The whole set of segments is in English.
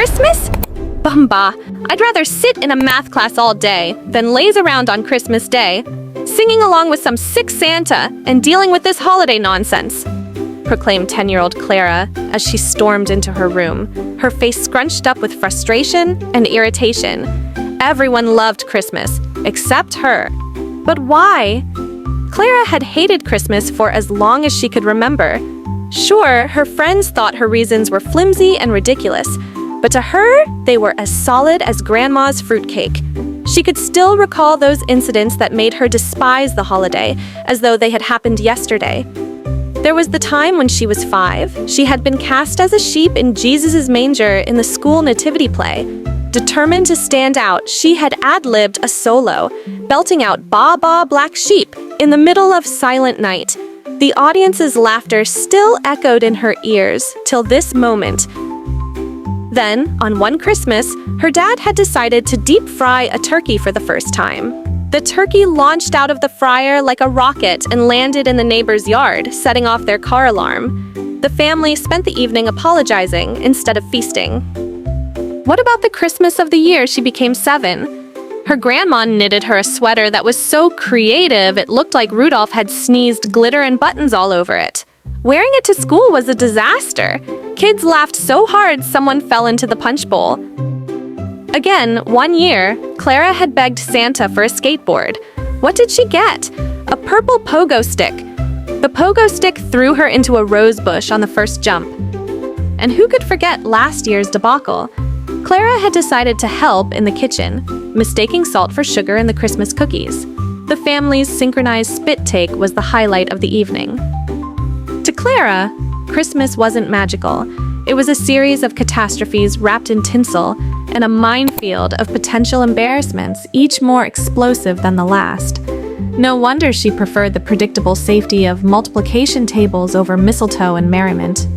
Christmas? Bumba! I'd rather sit in a math class all day than laze around on Christmas Day, singing along with some sick Santa and dealing with this holiday nonsense," proclaimed 10-year-old Clara as she stormed into her room, her face scrunched up with frustration and irritation. Everyone loved Christmas, except her. But why? Clara had hated Christmas for as long as she could remember. Sure, her friends thought her reasons were flimsy and ridiculous, but to her, they were as solid as Grandma's fruitcake. She could still recall those incidents that made her despise the holiday, as though they had happened yesterday. There was the time when she was 5. She had been cast as a sheep in Jesus' manger in the school nativity play. Determined to stand out, she had ad-libbed a solo, belting out "Ba Ba Black Sheep" in the middle of Silent Night. The audience's laughter still echoed in her ears till this moment. Then, on one Christmas, her dad had decided to deep fry a turkey for the first time. The turkey launched out of the fryer like a rocket and landed in the neighbor's yard, setting off their car alarm. The family spent the evening apologizing instead of feasting. What about the Christmas of the year she became 7? Her grandma knitted her a sweater that was so creative it looked like Rudolph had sneezed glitter and buttons all over it. Wearing it to school was a disaster. Kids laughed so hard someone fell into the punch bowl. Again, one year, Clara had begged Santa for a skateboard. What did she get? A purple pogo stick. The pogo stick threw her into a rose bush on the first jump. And who could forget last year's debacle? Clara had decided to help in the kitchen, mistaking salt for sugar in the Christmas cookies. The family's synchronized spit take was the highlight of the evening. To Clara, Christmas wasn't magical. It was a series of catastrophes wrapped in tinsel and a minefield of potential embarrassments, each more explosive than the last. No wonder she preferred the predictable safety of multiplication tables over mistletoe and merriment.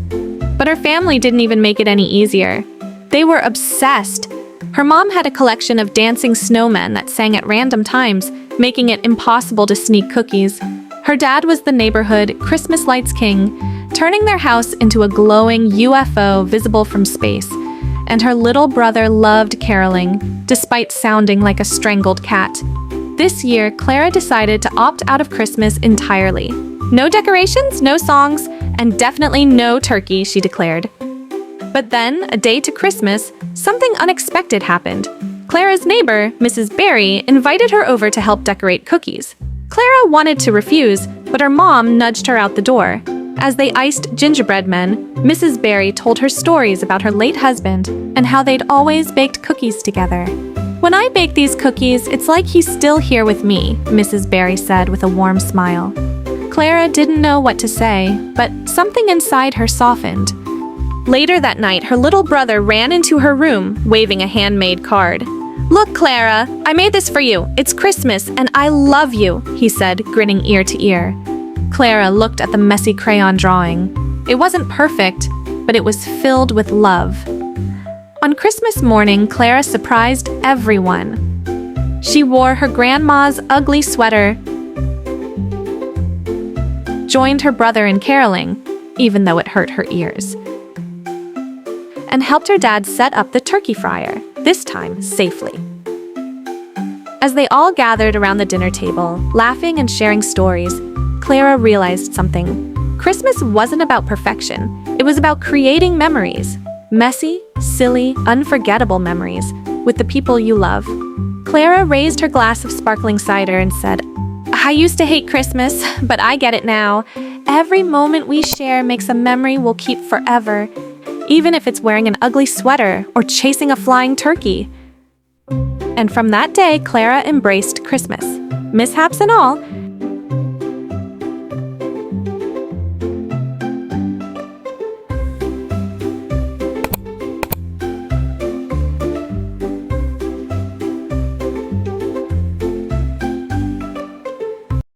But her family didn't even make it any easier. They were obsessed. Her mom had a collection of dancing snowmen that sang at random times, making it impossible to sneak cookies. Her dad was the neighborhood Christmas lights king, turning their house into a glowing UFO visible from space. And her little brother loved caroling, despite sounding like a strangled cat. This year, Clara decided to opt out of Christmas entirely. No decorations, no songs, and definitely no turkey, she declared. But then, a day to Christmas, something unexpected happened. Clara's neighbor, Mrs. Barry, invited her over to help decorate cookies. Clara wanted to refuse, but her mom nudged her out the door. As they iced gingerbread men, Mrs. Barry told her stories about her late husband and how they'd always baked cookies together. "When I bake these cookies, it's like he's still here with me," Mrs. Barry said with a warm smile. Clara didn't know what to say, but something inside her softened. Later that night, her little brother ran into her room, waving a handmade card. "Look, Clara, I made this for you. It's Christmas, and I love you," he said, grinning ear to ear. Clara looked at the messy crayon drawing. It wasn't perfect, but it was filled with love. On Christmas morning, Clara surprised everyone. She wore her grandma's ugly sweater, joined her brother in caroling, even though it hurt her ears, and helped her dad set up the turkey fryer, this time safely. As they all gathered around the dinner table, laughing and sharing stories, Clara realized something. Christmas wasn't about perfection. It was about creating memories. Messy, silly, unforgettable memories with the people you love. Clara raised her glass of sparkling cider and said, "I used to hate Christmas, but I get it now. Every moment we share makes a memory we'll keep forever, even if it's wearing an ugly sweater or chasing a flying turkey." And from that day, Clara embraced Christmas. Mishaps and all,